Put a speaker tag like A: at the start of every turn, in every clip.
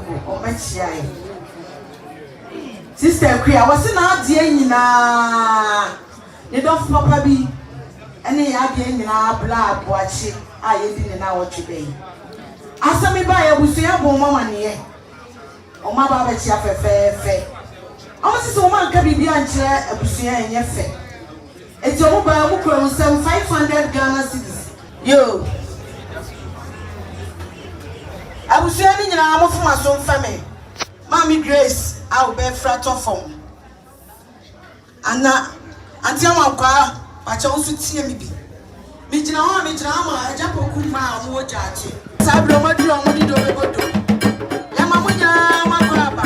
A: Acheampong o Achiaa. Sister Queer, was in Agyei na the dog papa be any Agyei na blood Boakye I didn't know what you be. Asa me buy a busia bon mama near. O ma baba chia fe. I was so man can be a busia in your fe. It's your mobile mukro 500 Ghana cedis. Yo. I was saying in a for my son family. Mammy Grace, I'll be frat of home. Anna, until Amankwaa, but I also see me. Mijama, Acheampong Kuma, Mojachi. Sabro Madru, Modido, Yamamunya, Makwaba.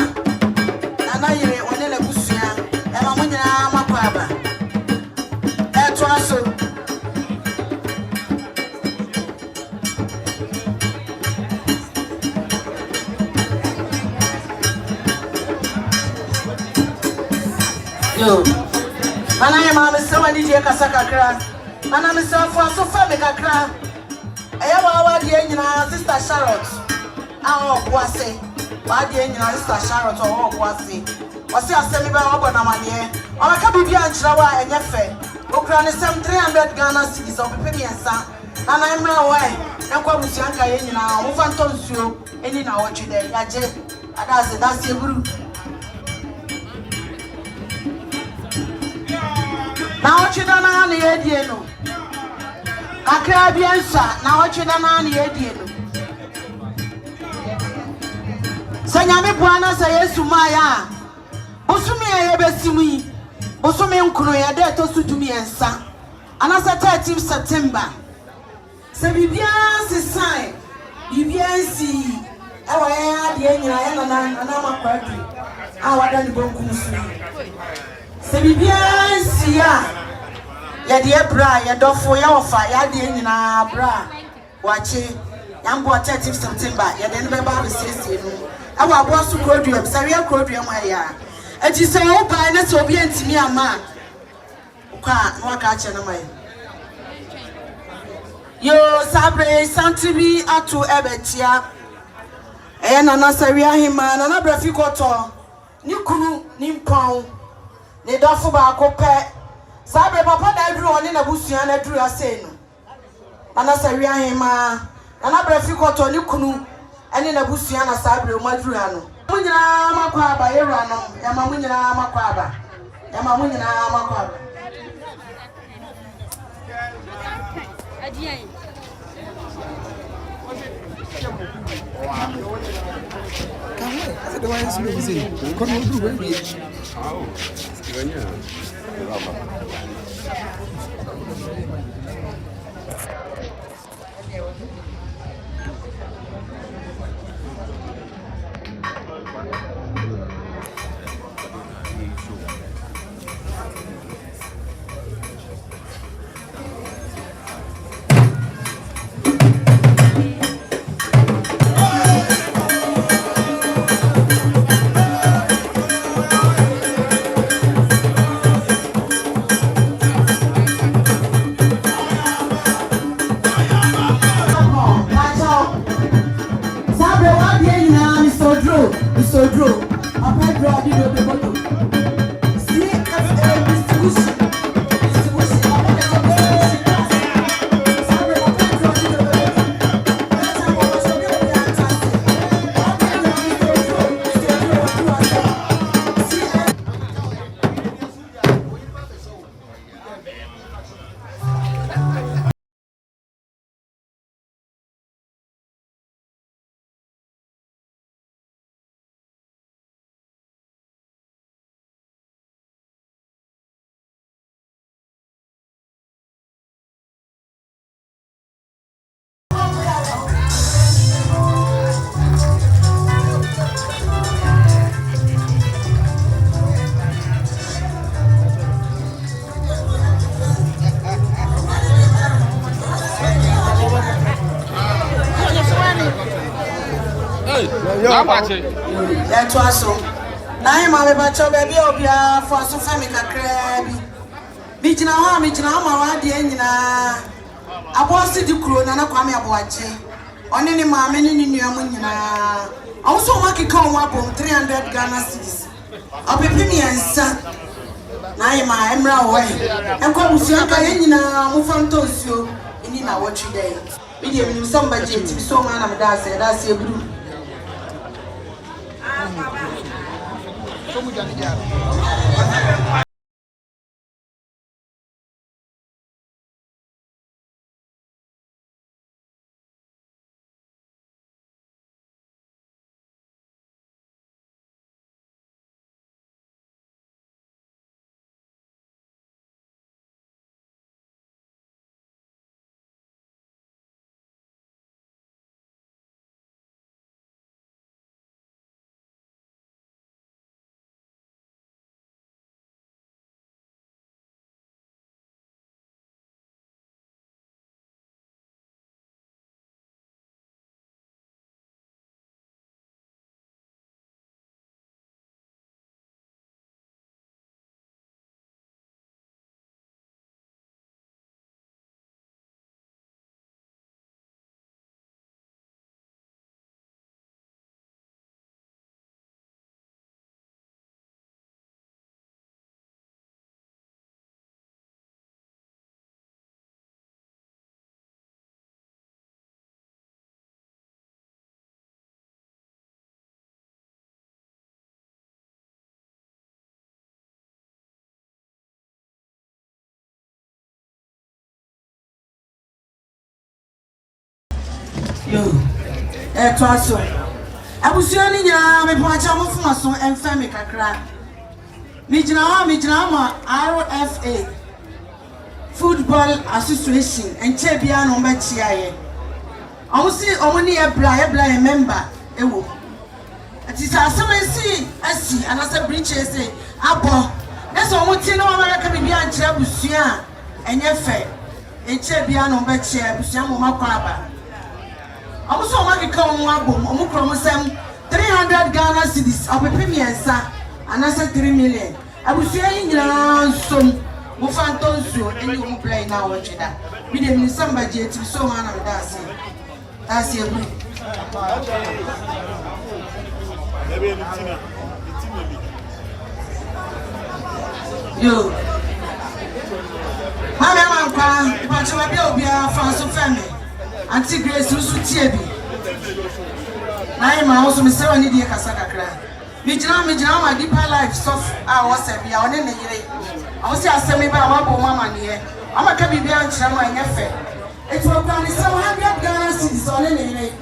A: Nanaye, Onela Busia, Yamamunya, Makwaba. That was so. Yo, Manaye, Mamma, somebody take a sakakra. And I'm so family kakra. Ewa Agyei sister Charlotte. Ah, Boakye. Agyei sister Charlotte or Boakye. Wasi asemi ba obo na manie. Ona ka bibia nchirawa enye fe. Okra ne 300 Ghana cedis o pepe miensa. Na na emra wai. Enkwa busianka ye nyina wo fa ntonsuo eni na wotwe de yaje. Adase that's eburu. Na wotwe da na na ye die no. Kakra biansa na wotwe da na ye die no. Sanyame buana sa Yesu maya. Bosumi ye besimu yi. Bosumi nkunu ye de to sudumi ensa. Anasa 13 September. Se bibia se sign. Bibia si ewa ya de nyina ye na Amankwaa Otu awada ni bonkunu su. Se bibia si ya ya de bra ya dofo ya ofa ya de nyina bra Boakye yambo 13 September ya de ne beba be siesie no awa abo su kodua saria kodua ma ya eti se wo ba na se obi antimi ama kwa no aka ache na mai yo sabre santibi atu ebetia na na saria Hemaa na Abrafi koto ni kunu ni mpon ne dofo ba akopɛ sabre papa da duru oni na busua na duru ase no na saria Hemaa na Abrafi koto ni kunu ani na busua na sabre o maduru ano munyina Amankwaa ba yeru ano ya mamunyina Amankwaa ba ya mamunyina Amankwaa ba Agyei That was so. Now, my baby, Obia for so family crabby. Mijina, my dear, I was to do crew and I come here Boakye. On any mammy in your munina. Also, Maki come up on 300 Ghana cedis. I'll be penny and son. Naima, Emra way. And come with Yanka in Mufantos, in our watching day. We give him somebody to so man of that's a blue. Yo, twaso. Abusuani nya me poacha mo fuma so emfa me kakra. Me gina ma RFA Football Association enche bia no ba chia ye. Omusi omuni e bla member ewo. Ati sa asem asi anasa bridge say abo. Neso omuti no ma ka bibia nche abusua enye fe. Enche bia no ba chia abusua mo makwa aba. Also, I come on 300 Ghana cedis. I'll be premium, sir, and I said 3 million. I was saying, some Mufantonsu, and you play now. Watch that. We didn't somebody to so man of that's it. You, Amankwaa, but you will be a fancy family. Auntie Grace Rusu Tiebi. Naima also Mr. Nidia Kasakakra. Mijama my deeper life soft. I was a be on any day. I was a semi by Mama near. I'm a cabby behind Chama and Efe. It will come 700 Ghana cedis on any day.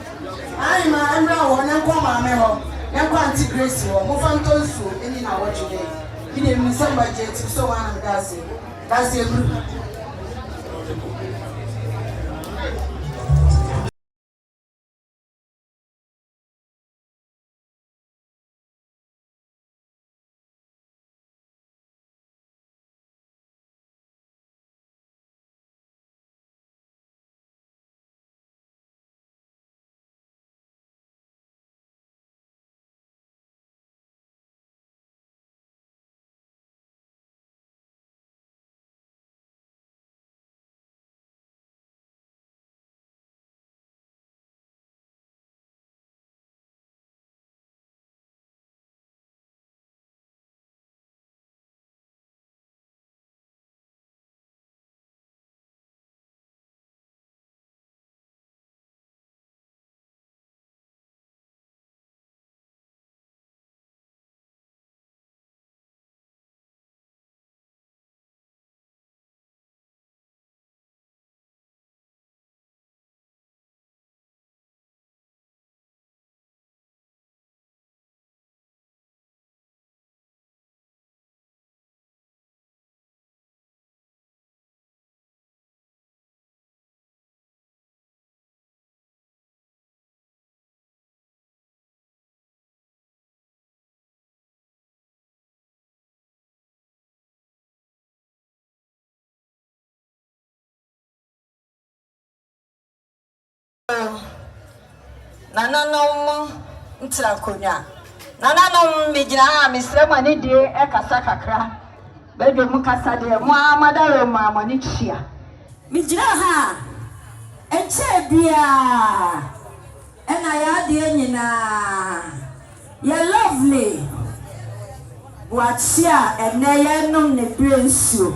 A: I'm now and Amankwaa Meho. Auntie Grace, Mufantonsu, any now what you day. He didn't miss somebody to so one of that's a group.
B: Nananom ntrakonya nananom mejina misre mani de e kasa kakra bedo mu kasa de mu amadare mu amani chia mejina ha eche and I had you're lovely. Achiaa and Nayanum ne Brinsu.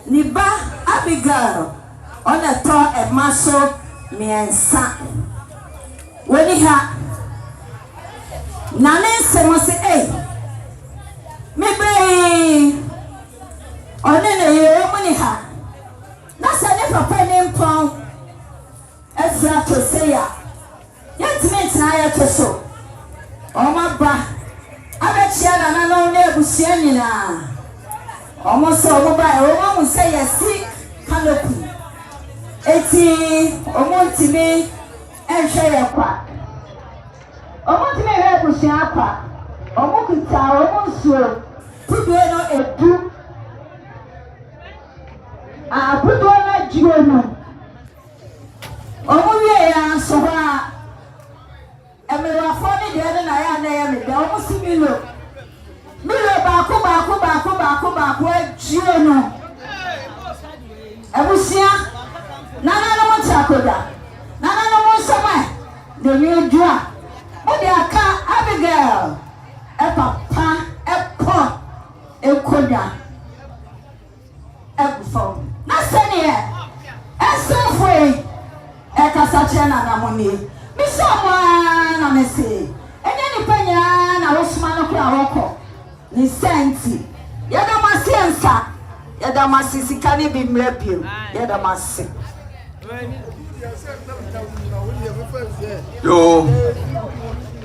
B: Niba Abigail on a top a muscle me and son. When he had Mpaninsem was say, maybe on any money ha. That's a never Panin as that to say, yet means I to so. Oh, my bra. Acheaa na no na ebusia nyina almost so by we say yes canopy eti omontimi enhwe yakwa omontimi ebusia akwa omokuta omonsuo tudue no edu abudo na jiwo no omowie ya so ha Emmanuel phone de na ya na ya me da o si milo baako ajio no ebusia nana no mtakoda nana no mosoma de nyudua o de aka Abigail papa epo ekoda ebufo na sene esefwe ekasachia na namoni Misama na mese. Enya panya na wosuma no kura woko. Ni senti. Yada masiensa. Yada masisika ni bimrepio. Yada masi.
C: Yo.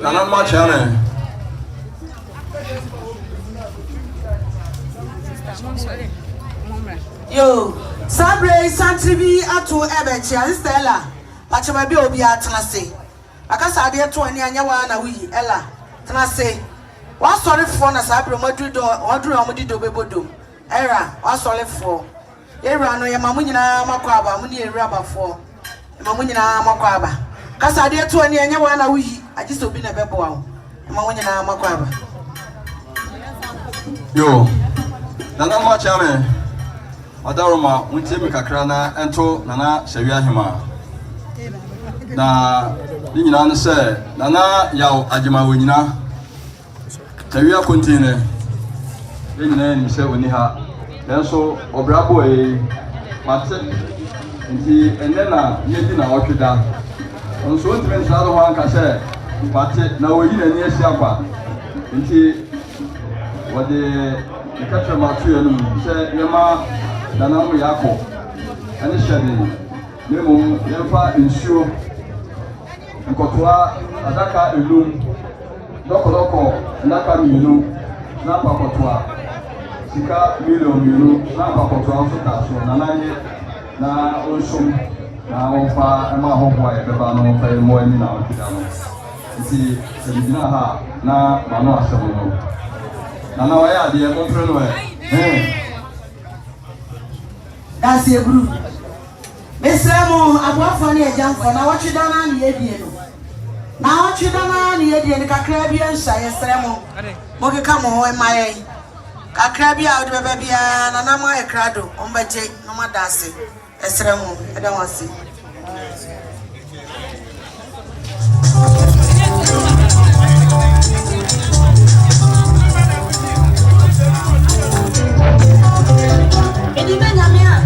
C: Nana ma chane.
A: Yo, Sabre Santribi Atu Ebechia Stella. Achema bi obi atenase. Akasa ade to ani anya wa na wi ella. Tenase. Wa sorry for na Sabre madru omudi do bebodo. Era, wa sorry for. Era no ye mamu nyina makwa aba, mu ne era abafo. Mamu nyina makwa aba. Kasa ade to ani anya wa na wi, agiso bi na bebo wa. Mamu nyina makwa aba.
C: Yo. Nana ma chame. Adaroma untemi kakra na ento nana Sewua Hemaa. Na ni nyina no se nana yaw agema wonyina Sewua kontine ni nyina ni se oni ha lenso obrabo mate nti enne na yedi na otweda onso ntime nsado ho anka se mate na oyi na ni asi akwa nti wode ikatra matu yenu se yema nana mo yako ene hyede nemu yemfa nsuo Nkotwa adaka elum doko ndaka mienu na pakotwa sika million mienu na pakotwa so taso na nanye na osum na onfa ema hohwa e beba no fa mo ani na otida no nti sebina ha na mano asemo no na wa ya de mo pre no
A: that's a group Mesremo abuafo na ejamfo na wotweda na ne yedie no na wotweda na ne yedie ne kakra bia nsa yesremo mo keka mo ho emaye kakra bia odi beba bia na na ma ekrado ombaje no madase esremo eda wase edi benyamia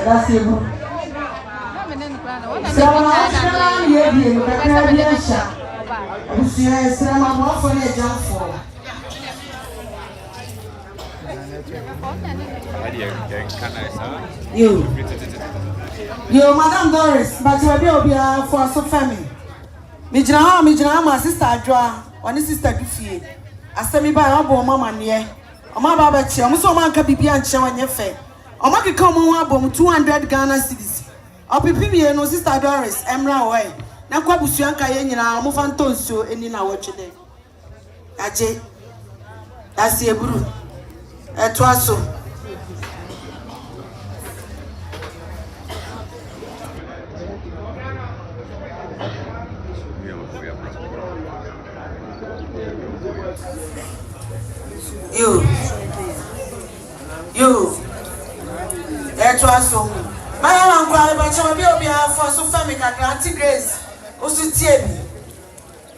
A: that's a group. Busia Srama for a jump for. You, Madam Doris, but you will be for so family. Mijana, my sister draw, or his sister Duffy. I send me by our mama near. My baba, I'm so man can be and show on your face. I might come on 200 Ghana cedis. I'll be PB no sister Doris, Emra away. Now, Kwabusianka, and move on to any now watch today. Agyei, that's the Ebru. Twaso. You, that was so. My Amankwaa Otu Amponsem Bono for so family Auntie Grace, Osu Tiebi.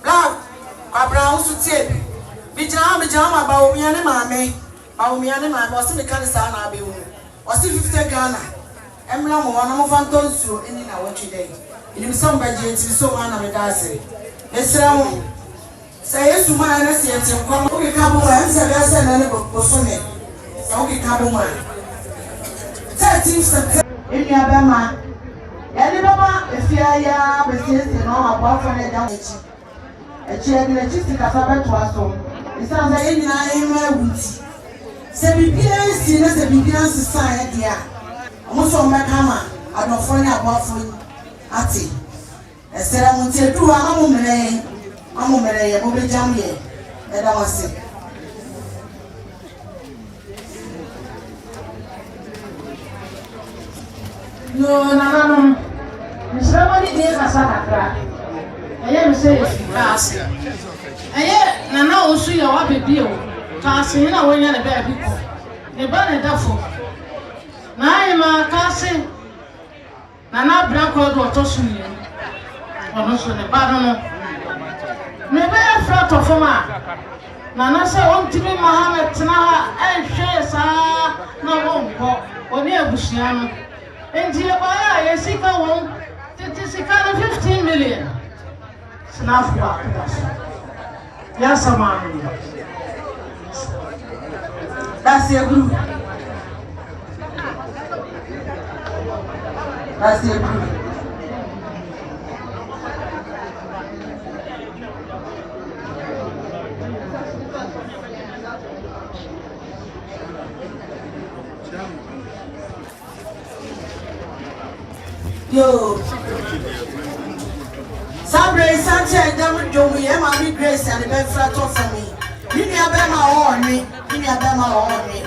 A: Black, Abra Osu Tiebi. Bijama ba omiane mame osi me kan sa na abewu. Osi 50 Ghana. Emla mo wana mo fanto nsuo eni na watwe dey. Enim so mbaje nti so wana me da ase. Esra mo. Say Yesu ma na se enti nkwa mo ke ka bo ma nse be se na ne bo so me. Say o ke ka bo ma. 13 September eni abema. Ya ni baba efia ya be se no abafo na da echi. Achiaa ni echi Sikapa beto aso. Isan say eni na ema wuti. Se bibia si na se bibia sisa e dia. Omo so mekama adofo ni abafo ati. Esera mo tie du amumere ye mo be jam ye. E da wase.
B: No, no. Somebody did a sacra. I am saying, Naao.2 your baby. Casting in a way and a baby. The banner duffo. Naima casting Nana Branco or Tosun. Or no, the Badono. Maybe a flat of Hemaa. Nana say, "Want to be Mohammed Tana and shares no or near Bushiano." And dear Baya, yes, he can 15 million. Snuff back. Yes, a man. That's your group. That's your group. Yo, Sabre Sanchez, Damon Joe, Emma Grace, and the bed flat off for me. You need a bema on me, you need a bema on me.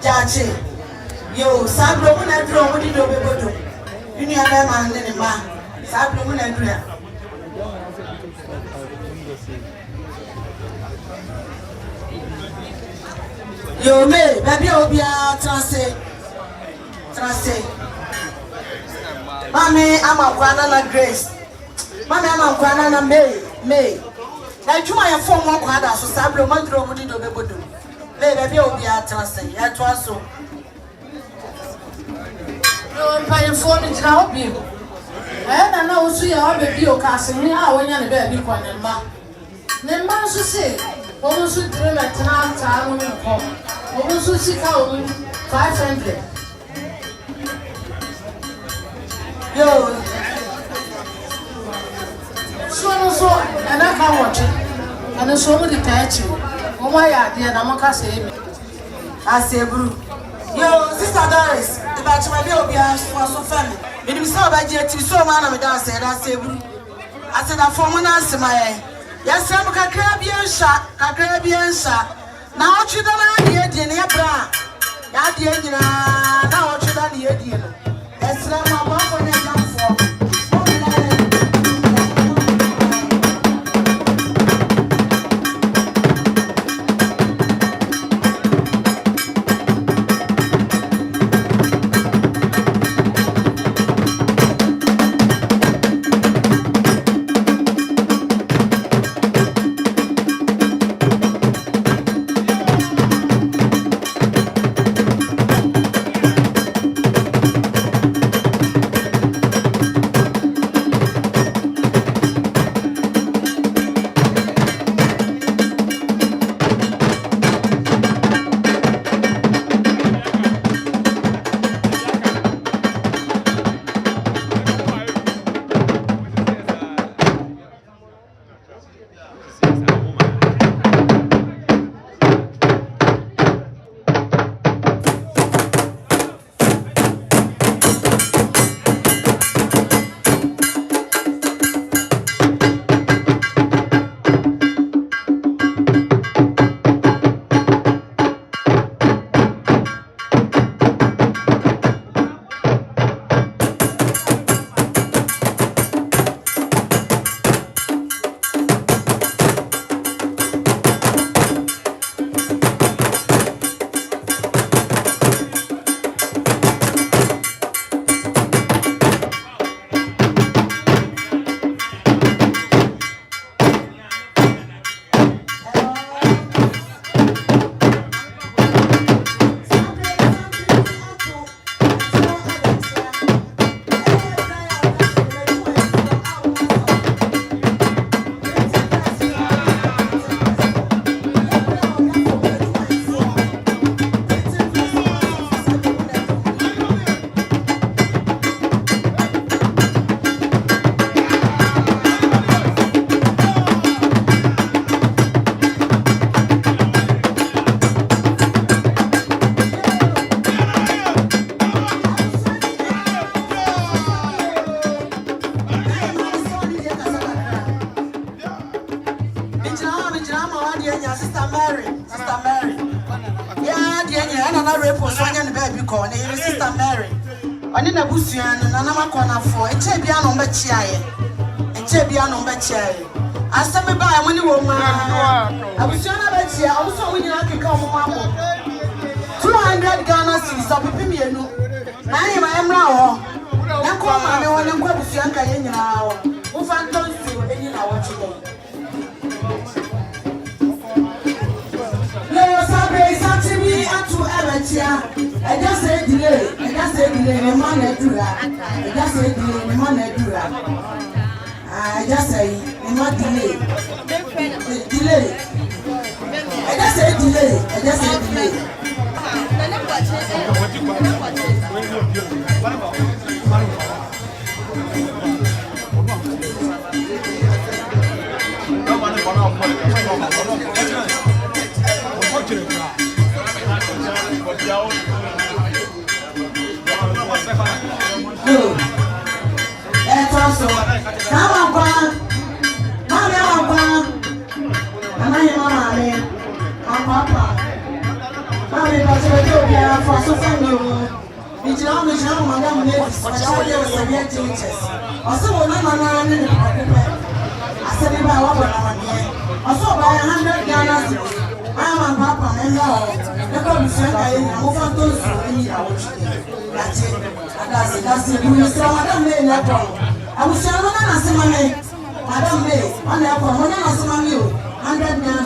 B: Jachi, yo, Sabre, when I draw, what did you do? You need a bema and then a man. Sabre, when I draw. Yo, me, baby, I'll be a transit. Mami Amankwaa na Grace. Mami Amankwaa na May. Na juma ya form one kwada so Sabre mandro mudi do bebodo. Le baby obi atrase. Ya to aso. No Mpaninsem ni jira obi. Naao.2 ya baby o ka se ni a wonya ne baby kwa ne mma. Ne mma so se ono so dire metna ta no ko. Ono so sika o 500. Yo, so, and I can't watch it. And so many touch you. Oh, my idea, and I'm going to say, I say, Bru. Yo, Sister Doris, the batch my bill be asked for so family. When you saw Agyei, so man, I said, I say, Bru. I said, I form an answer, my yes, I'm a Caribbean shot. Now, what you done here, dear Bra? Yadia, now what you done here, dear. That's my mom for the
A: Mary. Yeah, dear, and another report on the baby corner. Sister Mary. I didn't have Busian and another corner for a Chebian on Achiaa. A Chebian on Achiaa. I sent me by when you were my. I was young about here. I was only like a couple of 200 Ghana cedis. I'll be paying you. I am now. Now, come on, I want to go to Sianka now. Who found those two in our children? Something we have to Achiaa. I just said delay. The man do that. I just said delay. The man do that. I just say not delay. Delay. I just said delay. Also, come on, Papa. For so far, we don't know, Madame, teachers. Also, I said, also by 100 Ghana. I'm Papa, and now, the commission I move on those who need our children. That's it. You saw Madame May, I was saying, Madame May, on you, 100 Ghana.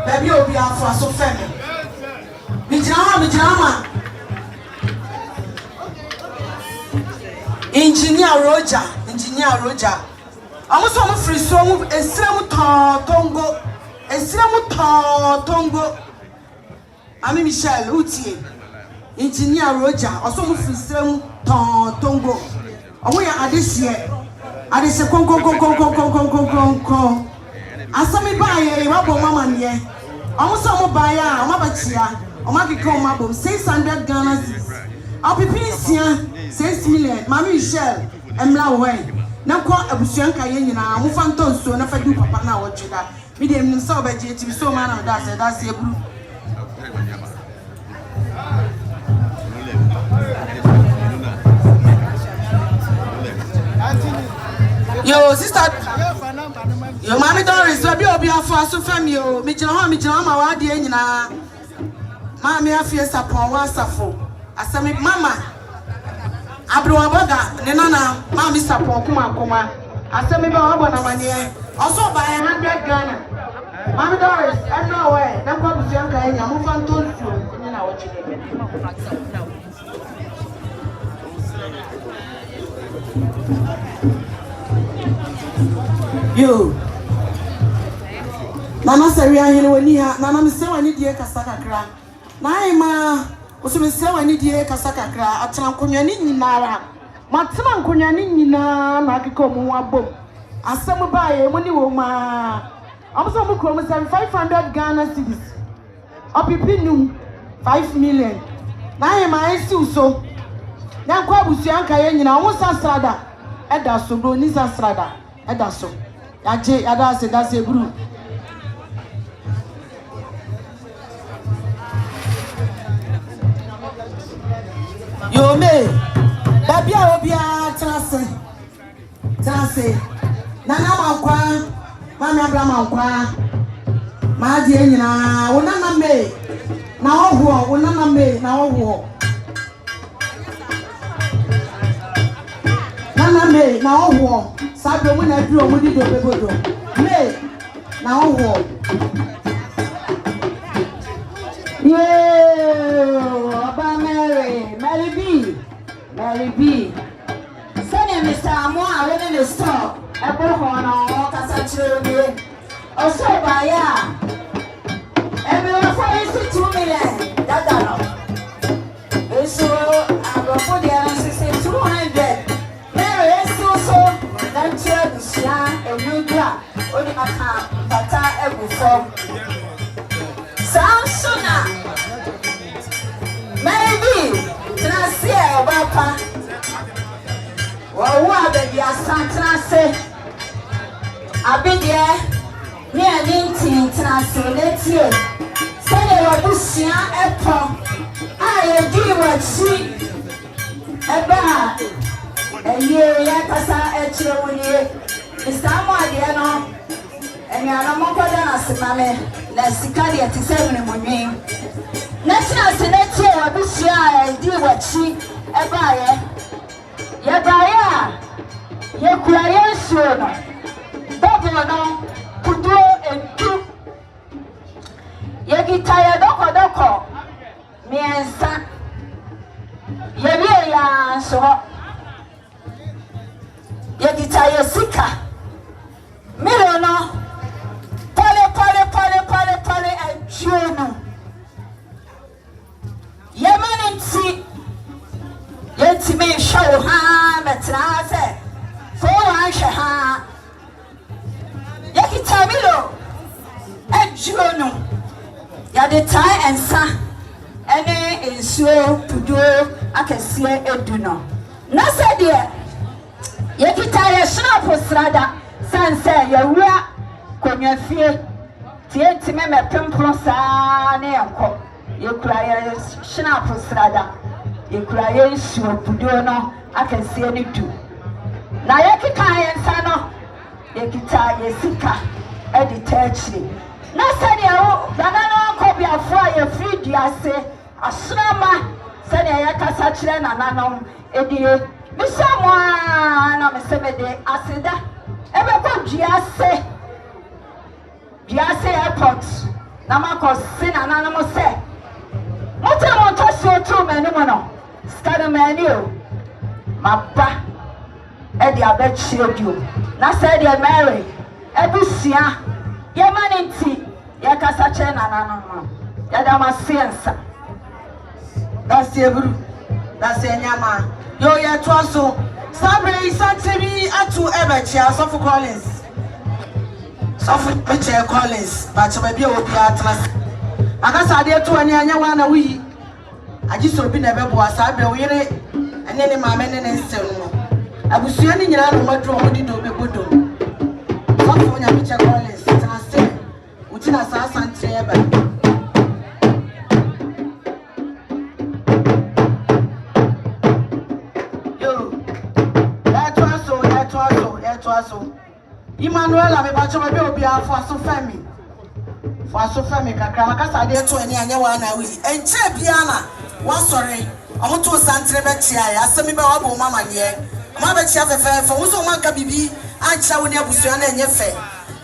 A: Baby, you'll be out for so family. Mijama. Engineer Roger. I was on a free song, a Sewua Tongo. I'm Michelle Uti. Engineer Roger, also free Sewua Tongo. Away at this year. I just say, Con. Asami buy a rubber woman here. Almost some buy a Achiaa. O maki come mabo 600 Ghana cedis. I'll be pleased 6 million. Mami Michelle, Emla way. Now call Abusianka Yenina, who found so never do Papa now what you got. Medium himself by JT so man of that's a blue. Yo, sister. Your mommy Doris, will be a fast from you. Mijama, my dear, Mammy, I fear upon one suffer. I said, Mamma Abroaboga, Nana, Mammy Sapon, Kuma. I said, maybe I want a year. Also by 100 Ghana. Mammy Doris, I know where. Now, what was young guy? I'm moving on to you. Nana Saria, Nana Misewa Nidia Kasaka. Naima was Misewa Nidia Kasaka, Acheampong Nara. Matman Kunyani na Makiko Muabo. As some buy a money woman. I'm some crumbs and 500 Ghana cedis. Up in 5 million. Naima I still so. Now Kwabusianka Yen, I was a strada. Edaso, Broniza strada. Edaso. Agyei, that's a group. Yo, me, baby, I will be a Transe. Nana Amankwaa, Mami Amankwaa, my dear, Unana me, now Unana me, now Nana me, now Sabe when I do with the May, now yeah, Mary B.
B: Mary B. Send Mr. Amoa in the store. A bullhorn or Cassachio. Also, by ya. And we will find 2 million. That's all. So, I will put the answer 200. Mary is also that chair, and you grab only a car, but I will form. Samsona. Maybe, can I see a papa? Well, what did your son say? I've been there near Linton, let's hear. Say you are pushing a pump. I do what she about a year, Achiaa, Mr. Amankwaa, and you are more than us, Mammy. Let's Sikapa at 7 morning. National Senator, I wish I do what she about. Yabaya, Yakuya, sure. Bono, Kudo, and two. Yagitaya, Doko. Me and son, Yabia, so Yagitaya Sika, Milono, Pole, and Juno Yamansi, yet me show ham at Naze, for Acheaaa Yakitamilo, and Juno Yaditai and son. Ene ensuo pudo akese eduno na se de yekita ye shina posrada sanse yewura konwafie tie ntime mepempro saa ne enko yekura ye shina posrada yekura ye ensuo pudo no akese ne du na yekita ye nsa no yekita ye sika edi tachi na se de o dana no ko biafo ye free diase Asrama sani ayakasa chire na nanom edie bisamwa na mesemede aseda ebekọ Giase airport na makosi na nanom se moto si otu menu no stade menu mapa edi abechie dio na se de Mary ebusia ye maninti yakasa chire na nanom ya da masiensa. That's the Ebru. That's the Nyama. Yo, ya twaso. Sabre isantemi atu Acheampong Sofu Collins. Sofu Acheampong Collins. But maybe obi atras. Akasa de to anya wana wi. Agyei so bi na bebo asabre wo yere ene ne maame ne nsem no. Abusua ni nyina no madro mo di do bebodo. Sofu Acheampong Collins. Trase. Utina sa santre eba. Emmanuel amebacho mabe obi afaso femi kakra makasa de to ani anya wa na wi enche bia na wa sori omoto santre be tia ya asemi be wa bo mama ne ma be tia fefe wo so manka bibi ancha wo ne abusua na enye fe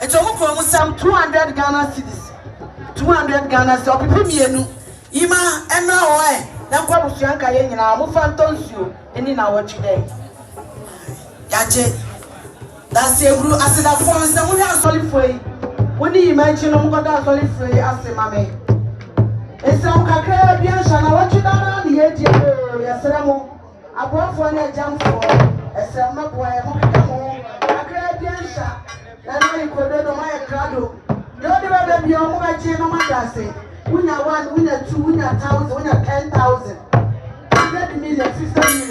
B: eto mo ko mo sam 200 Ghana cedis 200 Ghana cedis opipi mienu ima emra ho na kwa abusua nka ye nyina mo fa ntonsuo eni na wo twide yaje. That's a blue acid of forms that we are solid free. When you mention them, got that solid free as a mammy. It's some Caribbean shall watch it down the edge of the I brought for a jump for a summer boy, a Caribbean shot. That's why you could do my crowd. Don't ever be on my chain on my classy. Winner 1, winner 2, winner 1,000, winner 10,000. 100 million, 50 million.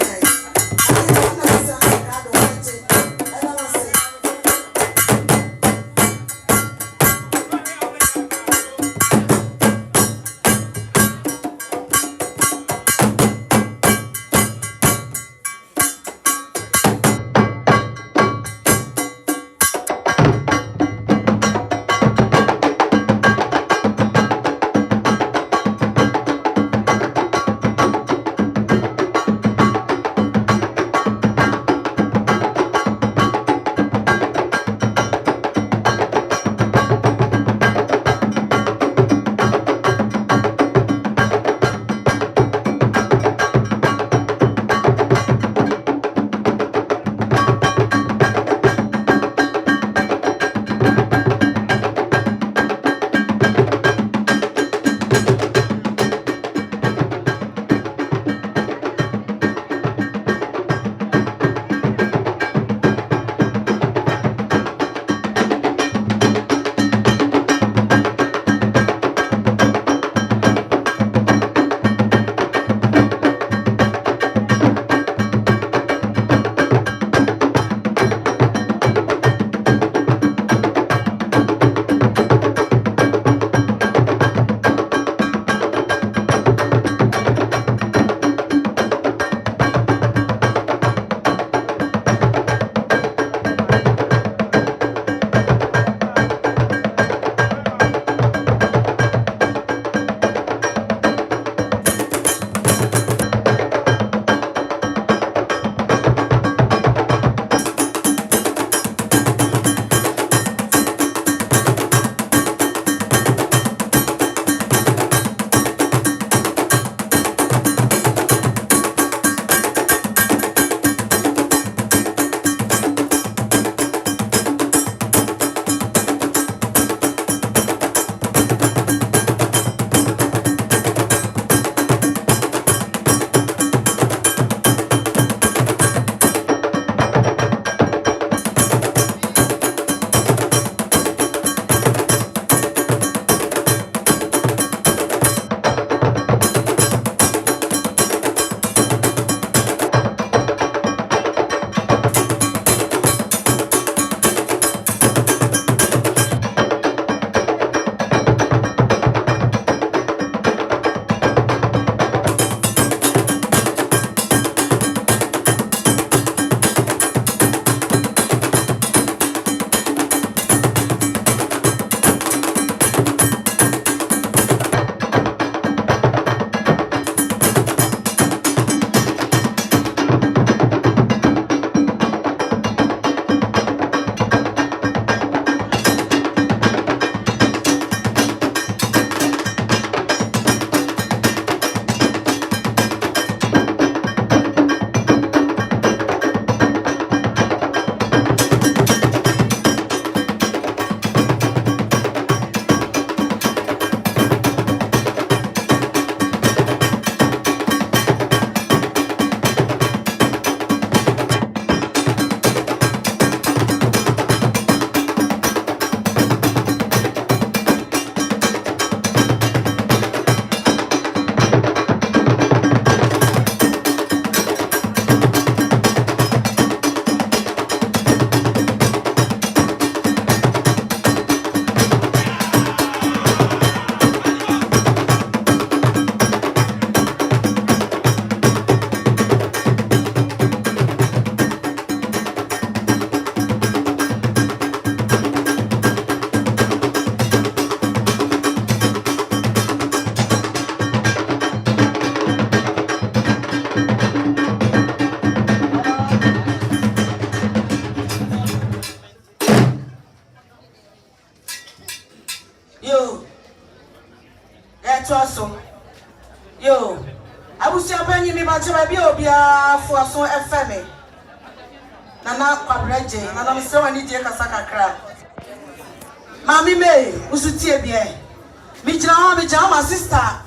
A: for so FM. Nana Agyei, Nana Mr. Nidi Kasakakra. Mammy May, Usutie Bien. Mijama, my sister.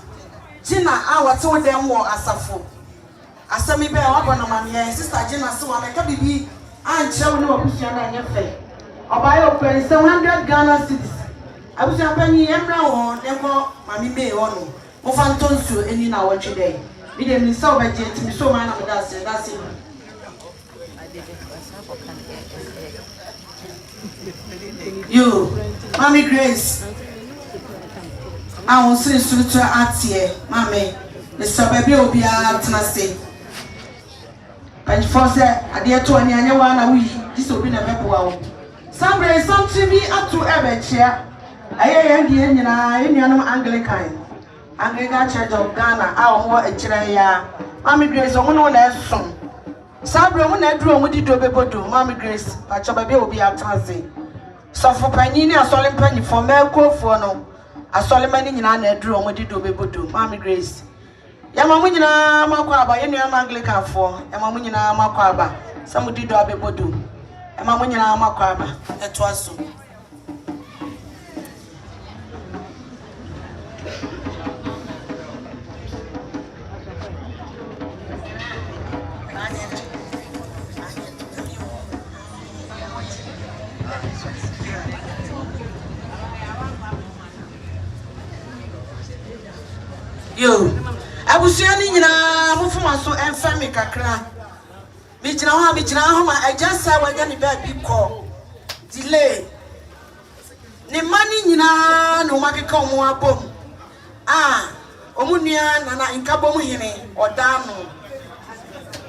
A: Gina, I was told them more as a fool. As some me bear up on my sister Gina, so I make a baby and show no option on your face. Or buy open 700 Ghana cities. I was a penny and brown, never Mammy May on. Mofanton to any now today. We didn't so by Jet to be so man of that's it. You, Mommy Grace. I will see you to Acheampong, Mammy. Mr. Baby will be out Tennessee. And for that, I dare to anyone this will be a pepper. Somebody, some TV up to Abrafi. I am the Indian Anglican Church of Ghana. Our more Achiaa. Mommy Grace, on one last song. Sabra, when I drew, we did do Mommy Grace, but your baby will be out Tennessee. So for Panin, a solemn penny for Melco for no. A solemn in an drew, we did do Mommy Grace. Yamamuna Makwaba, any Anglican for, Emmanuel Makwaba. Somebody do a bebodu. Emmanuel Makwaba, that was so. Yo, I was saying, Mufumaso and Family Kakra. Mijina, I just saw what any bad call. Delay. The money, no market come more bomb. Ah, Omunia, Nana in Kabomuhine, or Dano.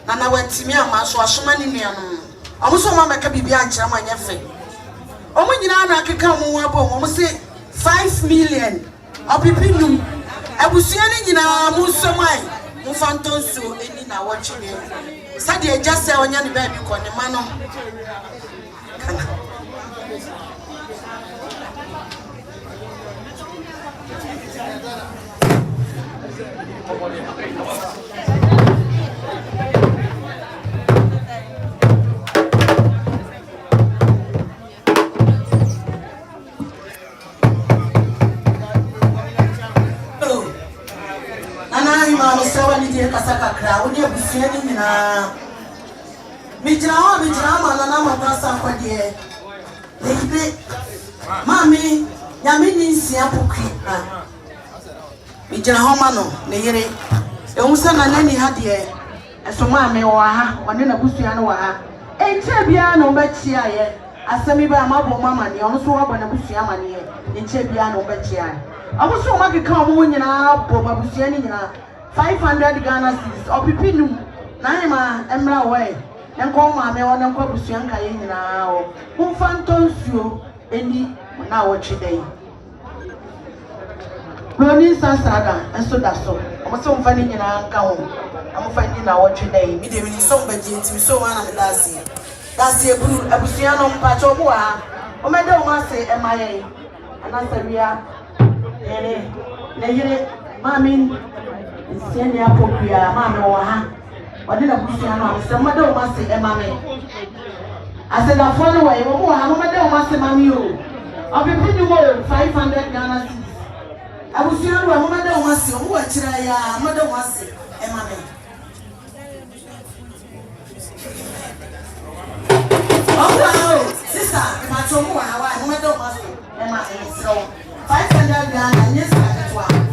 A: Nana went to me, I must wash money near them. I was so mamma can be behind my nephew. Omunia, can come more bomb, almost say 5 million. I'll be pinning. I was saying, Musamai, Mufanton so any now watching you. Sadia just say on your baby con the mano. Sewua Nidi Kasakakra, we are busy na. Mijama, Nana Mabasa for dear. Mammy, Yamini Siapuki. Mijamano, Nere. Emusana Nani had here. As so mammy or one in a Busiano. A Chebiano Bachia, as some Mabo Mamma, you also have a Busiamani, in Chebiano Bachia. I was so much come when you are Bobabusiana. 500 Ghana cedis or Pipinum, Naima, Emra way, and call Mamma on a Cobusianca in now. Who phantoms you any now today? Ronnie Sansada, and so that's so. I'm so finding in our account. I'm finding out today. We didn't so bad yet, so one of the last year. That's a blue Abusiano Pachoa. Oh, my dog say, MIA, and I said, we are. Mammy. Senior Popia, Mamma, or did a Busiano, some mother must say, Mammy. I said, I'll follow away, or Mamma must say, Mammy. I'll be pretty well 500 Ghana cedis. I will see you, Mamma must say, who Achiaa, Mother must say, Mammy. Oh, sister, if I told you, I Mother must say, Mammy. So 500 Ghana, yes, that's one.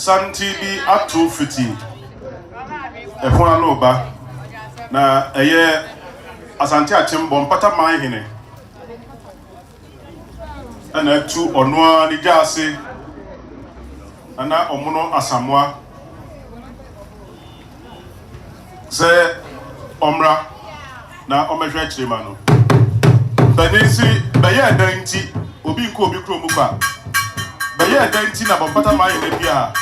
D: Santi bi ato fiti. Ehona no ba. Na eye asante Acheampong mpata man hene. Ana tu onwa ni jase. Ana omuno asamwa. Se omra na omehwe chirema no. Benisi beye danti obi nko obi kro mu ba. Beye danti na bompata man hene bia.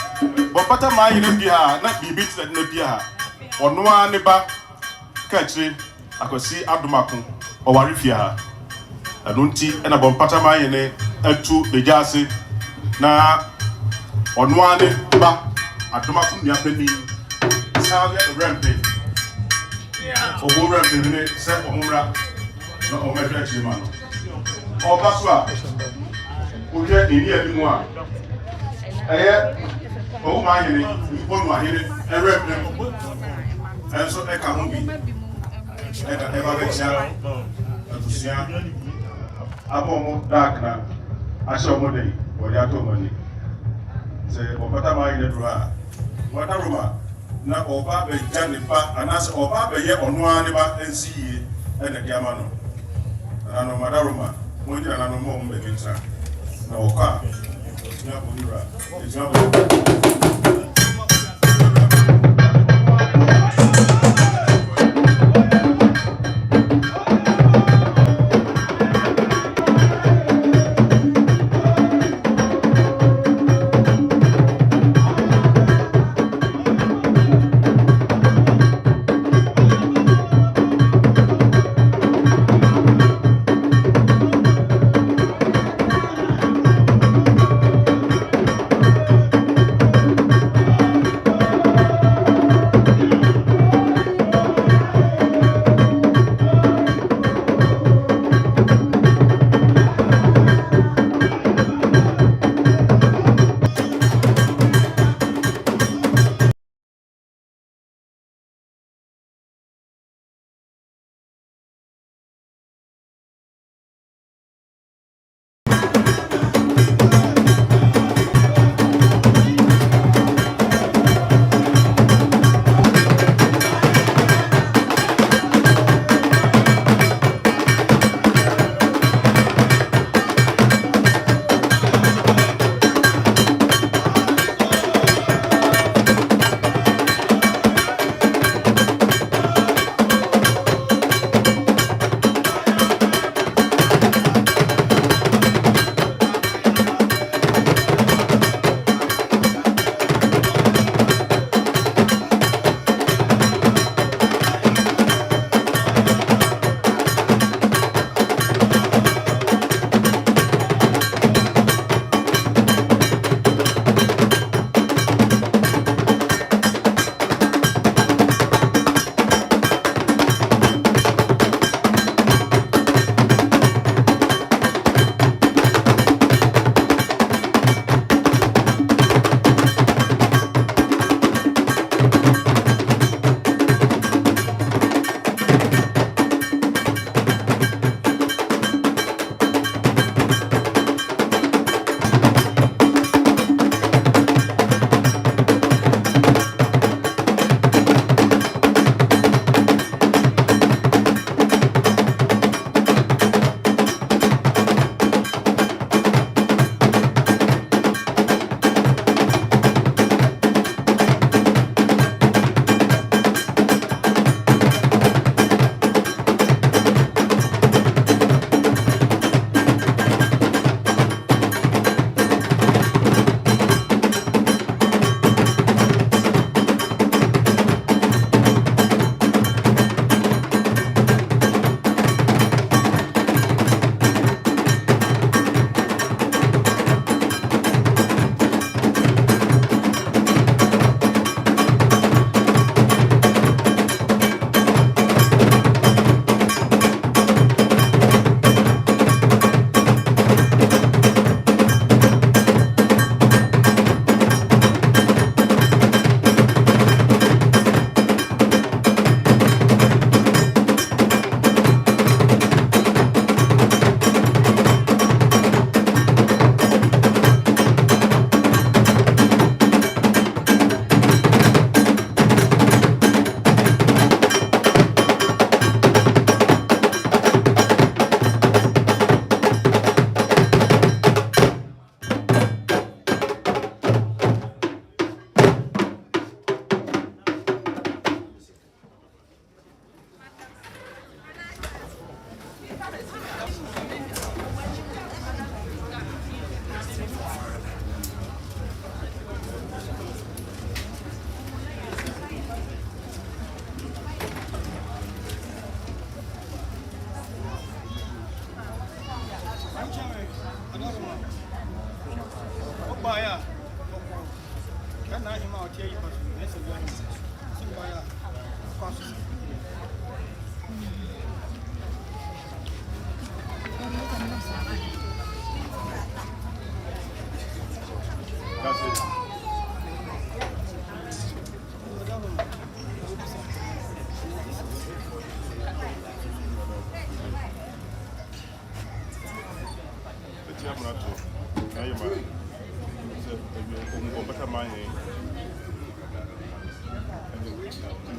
D: Bompata man hene bia na bibi ti na bia. Onwa ne ba kachiri akosi adumakun owari fia adunti ena bompata mayene atu bejase na onwane ba adumakun ni apeni sawe rempe obo rempe ne se omura na omehwe chima no obaswa oje ni ebimu a eye o mayene onu ahene rempe enso eka humbi eba becha atusia abomo dakna ashomo dei wori atomoni se obata mai ne dura wata roma na oba be jani pa anas oba be ye onu ani ba ensiye ene diama no na no madaroma mo jira na no mo be kintra na oka nya bonira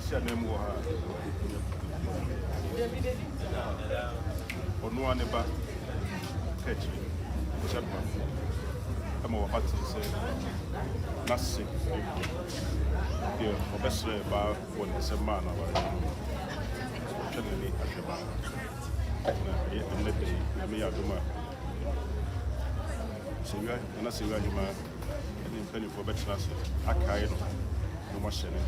D: Asia name wa Oheneba catch Shadman. I'm over what to say. Nassi. Yeah, obviously about what is a man about generally Acheampong. Me aduma. Sewua, and Sewua you man. And penny for better A.K.A. no more sharing.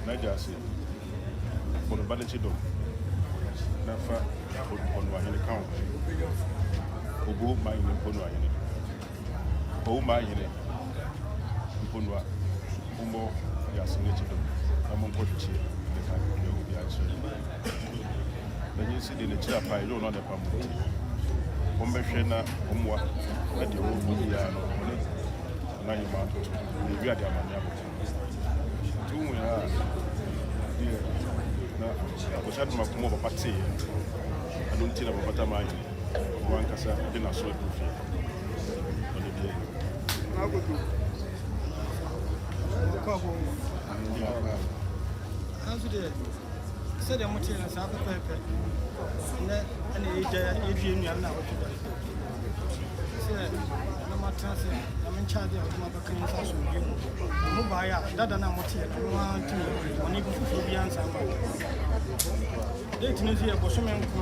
D: Naija say for the balance do nafa on wa hene count ogo ma hene pono hene o ma hene pono umo ya signature do amon ko chi de ka de obi a chi na you see the chira pa you no dey pam ombe hwe na omwa na de obi ya no na you ma to ni wi ade amanya bo tumu ya na aboshad makumo bapati adunti na bapata mai wankasa dina so ebufi oni bie agogo ko bo anzu de se de moti na sa pepe na ana eje nua na wotu se na matrase na menchade akuma bakani sa so bi mo ba ya dada na moti no antu oni bu fufu bi ansa ba date no zie boso men ko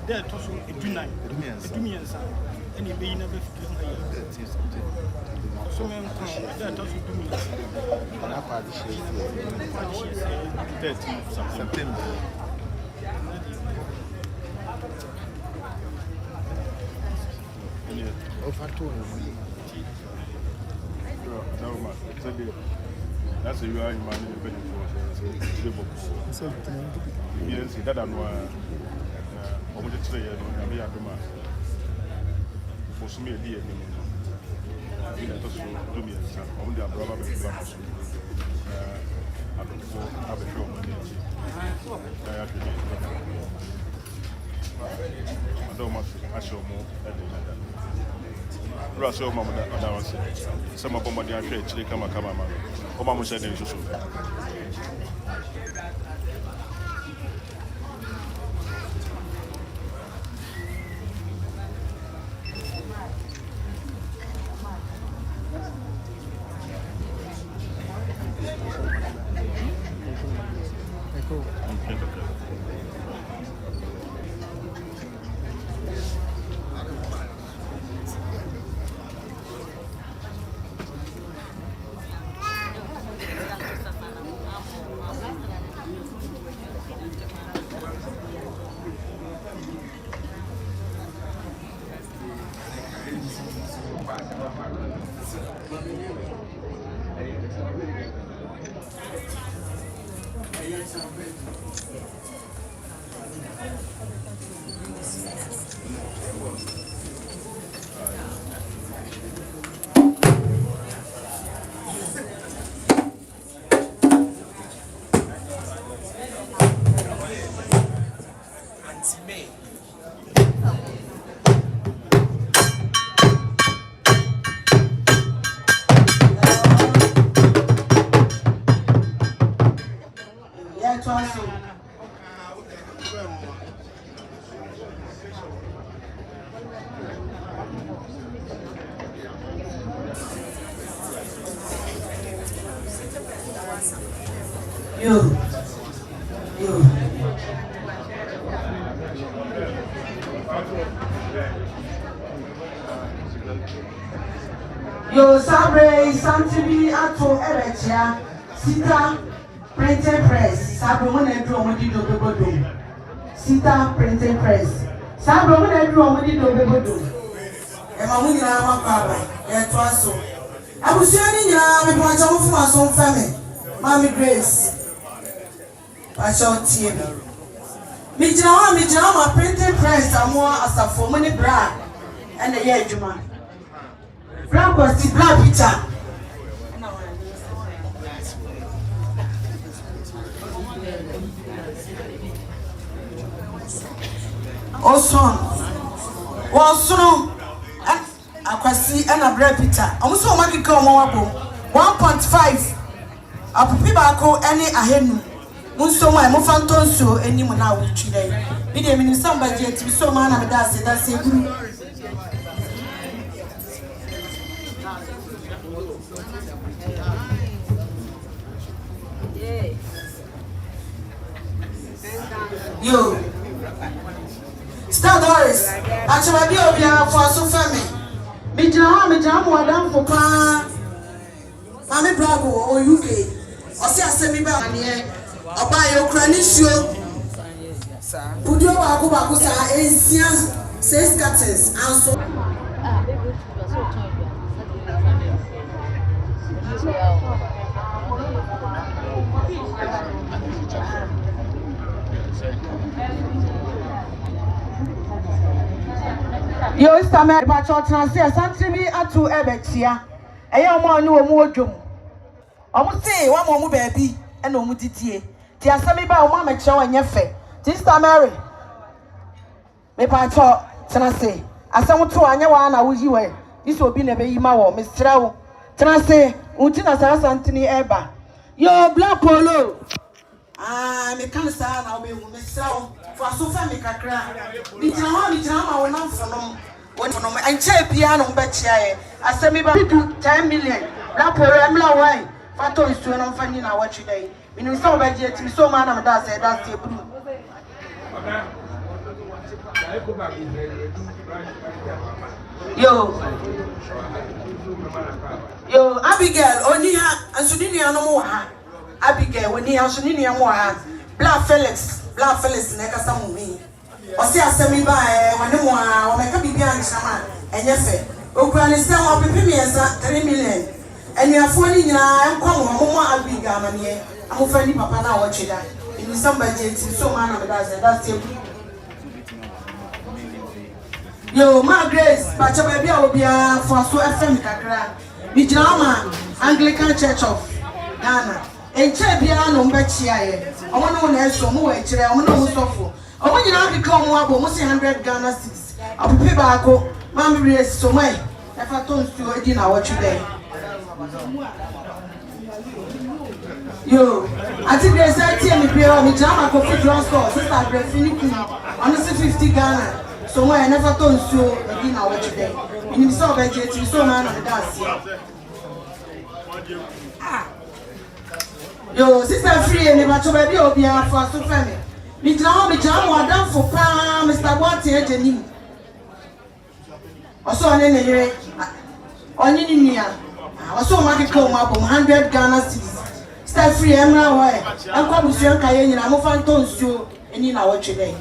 D: de to so edunai edumiensa eni be na be fitu na ya so men ko de to so edumiensa na pa di she 30 September that's a you are in man in the so yes that and omo de tire no na me adoma for me e die ni to so do me sa omo de abraba be ba so adofo abehwe omo de ya ya tire adoma asho mo e de Rush over Mamma Dawasi. Some of them are the actually come a camera. Obama said in Susu.
A: Yo sabre santibi ato Acheaa sita printing press sabre mo na drum di do bebodo sita printing press sabre mo na drum di do bebodo e ma mu nyina ma baba e to aso abusia ni nyina me pa cha mo fu aso mfame mami Grace pa cha tie mi jina ma printing press amo asafo mo ni bra e na ye adwuma Black was the black picture. Also, akwasi and a black picture. I'm so much come on. 1.5 apupi baako ene ahenu munso mo mo fantonso enimu na wutwi dai bi de minim samba je ti so ma na da se guru yo Star Doris Achiaa bi obia for so fami mi jira mo adam for pa Mami Brago o UK osi asemi ba ane oba ye okra ni suo budio ba ko sa ensia 6 cutters anso Yo Stammer ba chotranse santribi atu ebetia eye omo anu omu odwom omu se wa mo mu baabi e na omu titie ti asami ba omu ameche wanye fe ti Stammer me pa cho transe asam to anya wa na wuji we iso obi na be yima wo mestra wo transe unti na sa santini eba yo black polo me kan sa na obi hu mestra wo for so fa me kakra mi tira ma wo na mfonom wono enche bia no mbechia ye asemi ba 10 million la poro emla wai fato isu no mfani na wachi dai minu so ba je ti so ma na mda se da se bru yo Abigail oni ha asudini anu mo ha Abigail oni ha asudini anu ha Black Felix ne ka samu mi osi asemi ba wani mo a o meka bibia nchama enyefe okura ni se o pipi miensa 3 million eniafo ni nyina enko mo Abigail amanie amofa ni papa na wo chida ni samba je ti so ma na da se yo ma Grace ba cha ba bia obia for so FM kakra bi drama Anglican Church of Ghana enche bia no mbechia ye omo no na eso mo we kire omo no sofo omo nyina bi ka omo abo mo 100 Ghana cedis apipe baako ma me re so mai e fa ton stu edi na wo chide yo ati Grace ati mi bia mi drama ko fi drug store sister Abrafi ni ku ono 50 Ghana so mo never ton stu edi na wo chide ni so ba je ti so na na da ase yo sister free ni ba cho ba bi obi a for so fami mi jira mo adam for pa Mr. Boakye Agyei oso ane ne yere oni ni nia oso ma ke ko ma bom 100 Ghana cedis sister free emra wa akwa busuan ka ye nyina mo fa nton suo eni na wo twede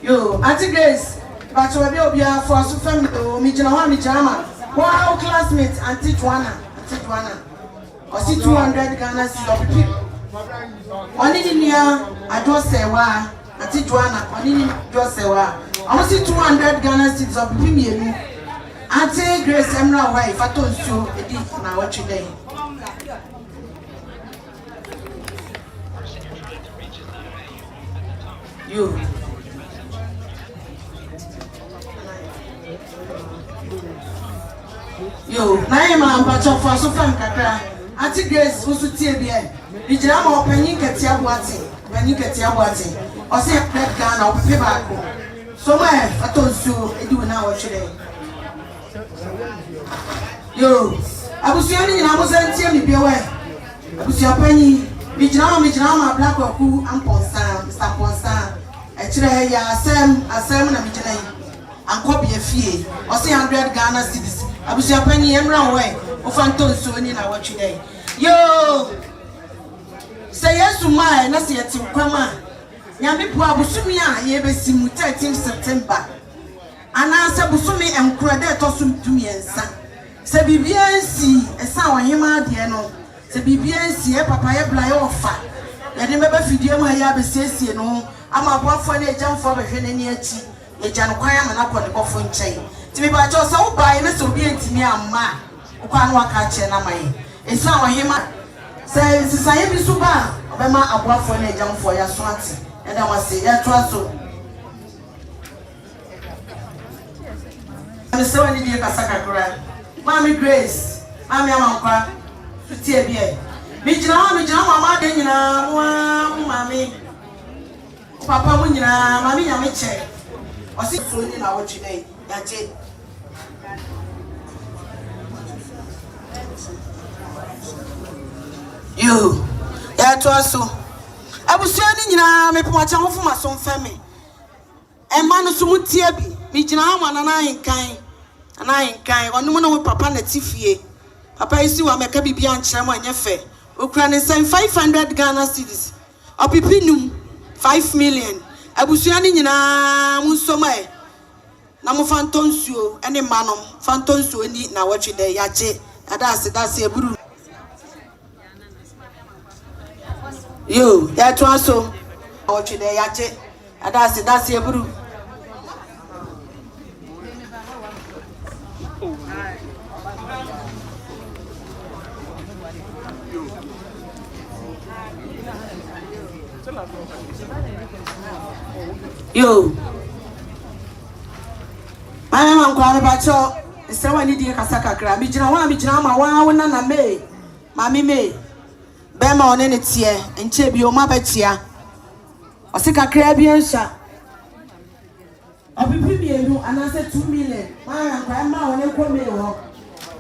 A: yo Auntie Grace but we be obia for so family o mi jina ma wow classmate Auntie Joanna o si 200 Ghana cedis oni ni nia ado Sewua Auntie Joanna oni ni do Sewua o si 200 Ghana cedis o pipi mienu Auntie Grace emra wa ifato nsuo edi na wo twede yo na ema ampacho for so fam kakra Auntie Grace usu tie bia ijira ma opanyin ketia boate o se red Ghana o pepe baako so ma atonsu edi wona wo twede yo abusuan ni na mo santie mi bia we abusuan panyin ijira ma Black Otu Amponsem echire ya asem na mijina yi anko bia fie o se 100 Ghana cedis abusuan panyin emra we o fantonsu ni na wo twede yo say yes to my na say yetim kwama nyame po abusumi a ye besi mu 13 September ana se busumi enkura de to sum tumiensa se bibiansi esa Oheneba de no se bibiansi e papa ye bla ye ofa ye de meba fidie mu ya besiesie no ama aboafo na ejamfo behwe na ni achi eja no kwan ama na kɔ de kɔfo nkyɛn ti me ba cho se wo bai na se obi antimi amma kwa no aka che na mai esa Oheneba se sisaye bi suba obema aboafo na ejamfo ya so ate eda wase ya to aso Sewa ni die kasaka kura. Mami Grace, Mami Amankwaa tie bia. Mi jina mama de nyina mami. Papa mu nyina mami nya me che. Osi so ni na wotwe dai. Agyei. Yo, ya to aso. Abusua ni nyina me poma cha hofuma so mfame. Emma no so mutie bi. Mi jina ama na hinkan. Ana hinkan. Wonu no papa na tifie. Papa isi wa meka bibia nkyerɛ mo anya fe. Okura ne sen 500 Ghana cedis. Opipinum 5 million. Abusua ni nyina mu so mai. Na mo fantonsuo ene manom. Fantonsuo ni na wotwe de Agyei. Adase eburu. Yo, ya to aso. Wotwe de Agyei. Adase eburu. Yo, Amankwaa bacho Sewa ni die kasaka kra. Mi jina ma wa na me. Mami me. Be ma one ne tie. Enche bi o ma ba tia. Osika kra bi enhya. Obibi mienu anase 2 million. Amankwaa ma one ko me ho.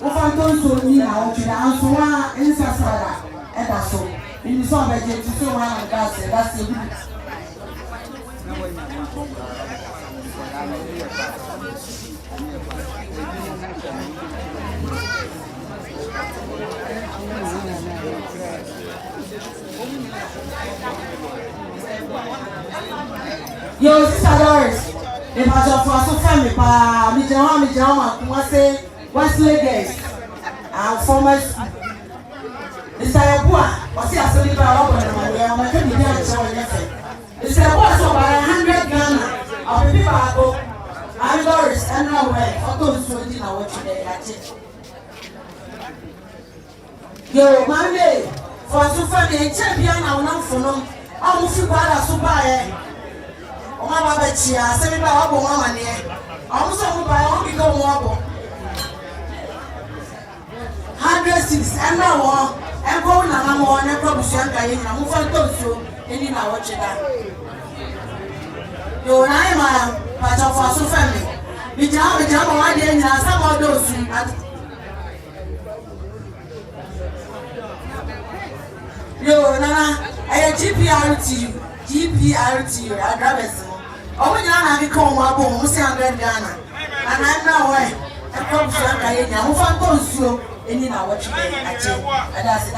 A: Wo fanton so ni na o tira anso wa ensasara. Eda so. Ni so ba je ti so wa na gas. That's it. Yo, Sister Doris, the pastor for so family, pa, mi jama, say, what's Lagos? Former Mr. Yabua, what's your solid power? I'm going to be there. Mr. Yabua, so by 100 Ghana, I'll be back. I'm Doris, and no way, for those who didn't know what today. Yo, my day, for so family, champion, I will not follow. I'm going to go so by. Mama Achiaa, send me back home, mama. I'm so by all become one. 106, and now I'm going on more and probably I'm moving to you, and you know what you got. You're not part of our family. We jump one day and some of those. Yo, Nana, I GPRT, I grab it. Oh, when I become my bone, 100 Ghana. And I'm now a crop shank. I am going to you, and you know what you do. And that's it.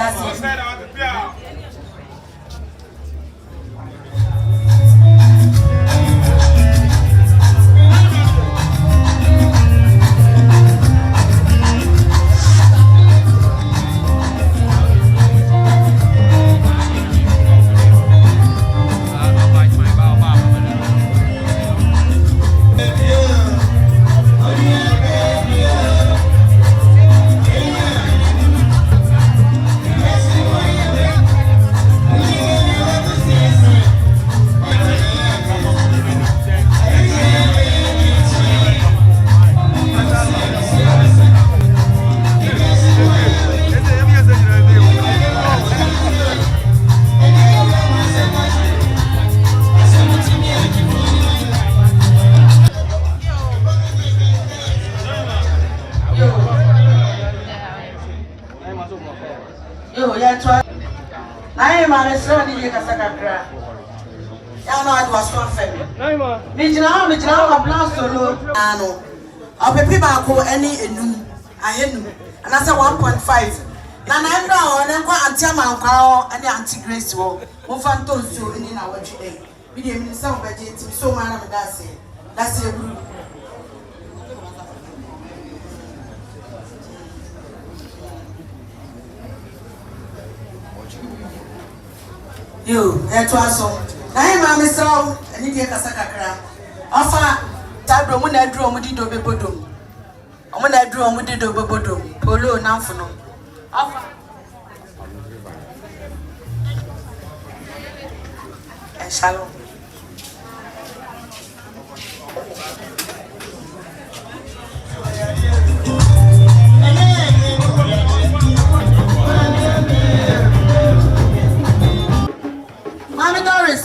A: Yo, yeah, try. I am a son in Kasakakra. I know it was one family. Mijana, a blast solo. I know. I'll be people call any enum. I hear you. And that's a 1.5. Now I'm now and I'm going to Amankwaa and the Auntie Grace will move on to you in our today. We didn't mean some budget to be so man of that's it. That's it. Yo, that was so. Now, Mammy saw and you get a sakakra. Offer Tabro when I drew on Mudido Bebodum. When I drew on Mudido Bebodum, Polo, Namfuno. Offer and Shalom.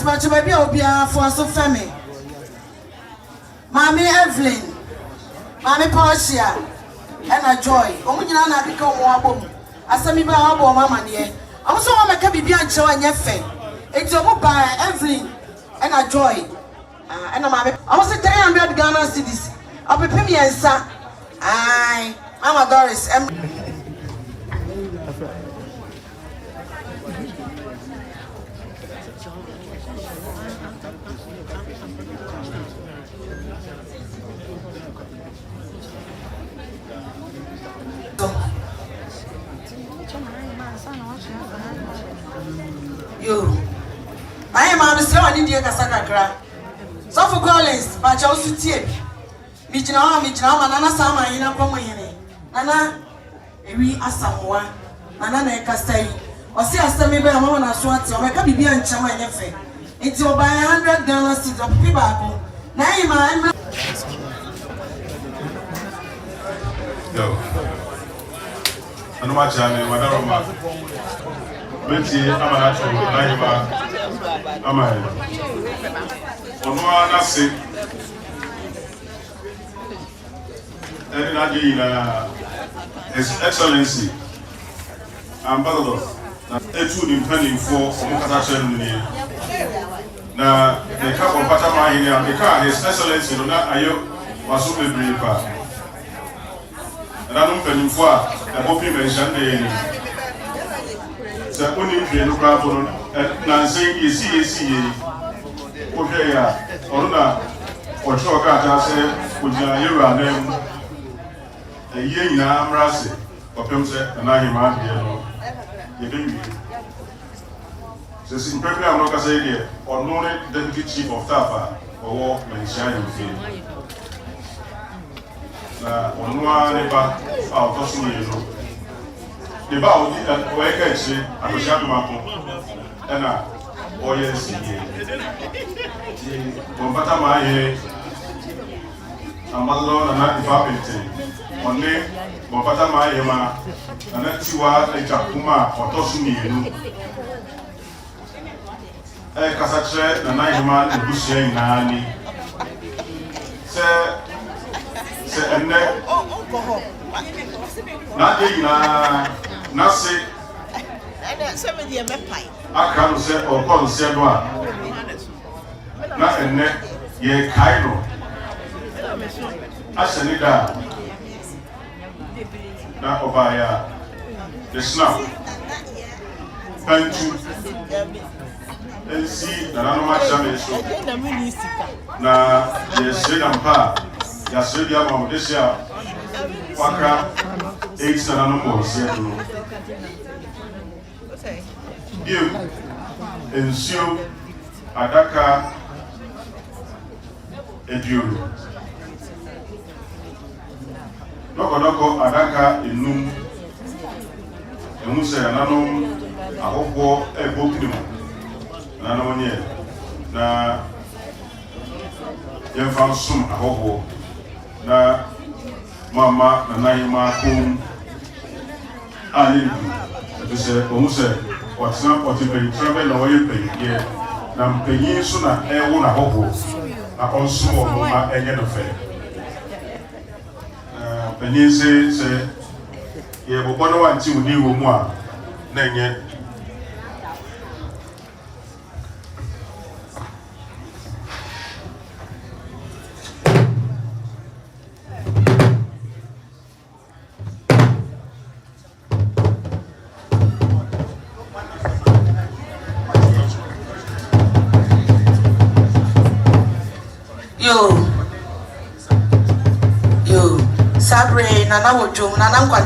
A: pacho baby obia for so femi. Mami Evelyn, Mami Portia, and a joy. Omunyina na bika omo abom. Asami ba abo mama ne. I'm so want make bibia nche anya fe. Enti omo ba Evelyn and a joy. And mama I was 300 Ghana cedis. Opepem yensa. Ai, Mama Doris. Yo, I am on the slow and India Casacra. So for Collins, but I also tip. Mijina, Nana Sama in a Pomini. Nana, we are Samoa, Nana Castai. Or see us to me by a woman as what you make a baby and chama yefe. It's your by $100 seeds of Pibaco. Naima.
D: Yo, I know my channel, Madame. Betty, Amanacho, Naima, Amai. Onoa Nasi, and Agyei, His Excellency, Ambassador, Etu Mpaninsem Acheampong. Now, the couple of Patama in A.K.A, His Excellency, Ayo, was so brief. And I don't Mpaninsem, the Hopi mentioned. The only thing you have on Nancy is okay, or not, or Chokata said, would you run them a year in Amrasi, or Pemse, and I am the baby. The simply I'm not saying, or no deputy chief of staff, or walk mentioning field. On one neighbor, I'll toss you. The bow did work actually at the Acheampong, and Oyes, Bombata Maye, Amalon, and not the Fapente. On name Bombata Mayema, and Achiaa, Acheampong, or Tosuni. A Casache, and Naima, and Bushe, Nani. Say, and then. Nasi, I can't say or call Sewua. Not a neck, ye Cairo. I said it down. Now, Obaya, the snuff. Pantu, and see the Nanomacha. Now, yes, Sikapa, Yasudia of this year. Waka, 8 and more, Seattle. You ensure Adaka Edu. Noko Adaka in Num, and Musa Nanum, a hope a book. Nanonia. Na Yemfam Sum, a hope. Na Mama, Naima, Kum, Ali, what's not what you pay, travel or you pay, yeah. Now, paying sooner, I won't hope. I also want a get affair. Panin say, yeah, but one want to do more. Then, Sabre, Naao.2, Amankwaa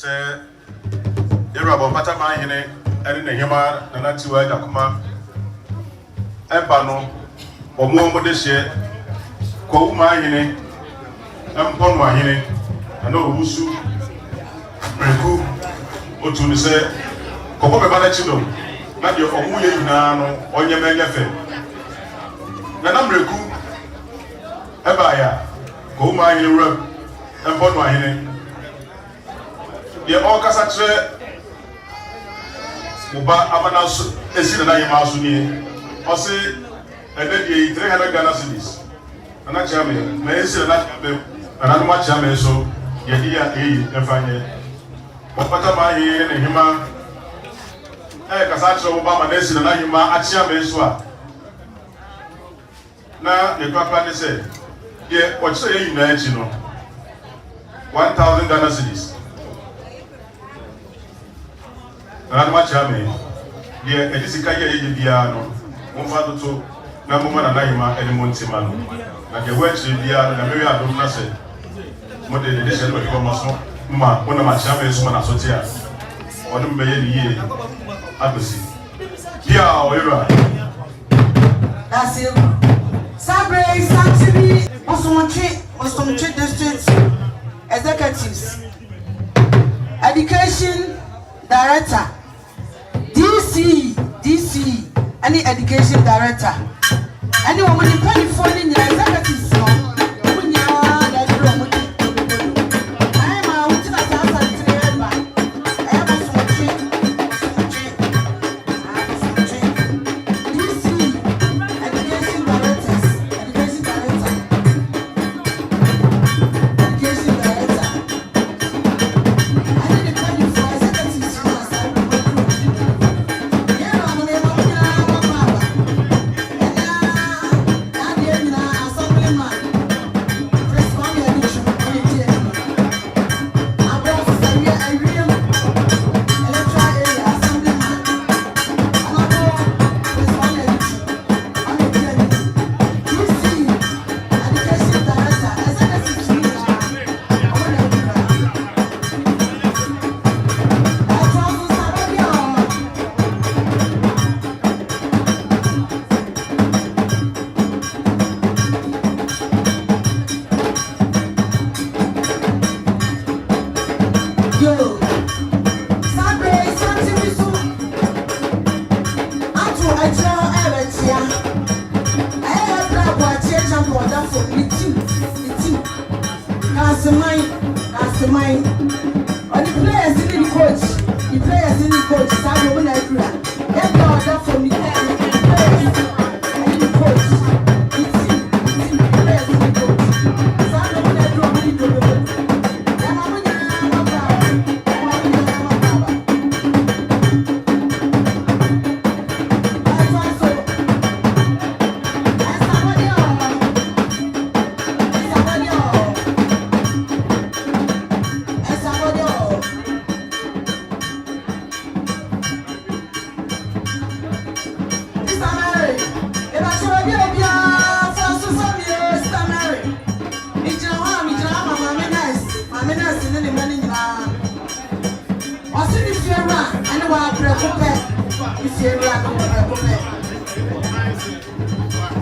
D: say Yeraba Patama Hine, and in Hemaa, and Achiaa Jakuma, Empano, or more this year, Kouma Hine, Mpaninsem Hine, and no Wusu, Reku, Otu say, Koko Banachino, not your Omuye Nano, or your Megafe. Nanam Reku, Ebaya, Kouma Hine, Mpaninsem Hine. Ye all kasatre Muba Amana esi na yema aso ni o se ede die 300 Ghana cedis na Achiaa me na esi na be na no Achiaa me so ye dia efanye opata ma ye ne Hemaa kasatre Muba ma na esi na yema Achiaa me so a na ne papa ne se ye o che ye yina echi no 1000 Ghana cedis na Achiaa me ye edisika ye bia no momfa toto na moma na Hemaa ene montima no na de wechi bia na mewe adom na se mo de de se no ko maso ma wona Achiaa me so na so tia odum me ye ni ye agosi bia oyura
A: that's it Sabre Santibi Osomchi district executives education director DC any education director any woman in California executives no munya da dro mo di ai ma wuti na ta sa treba ai ma so chi DC education director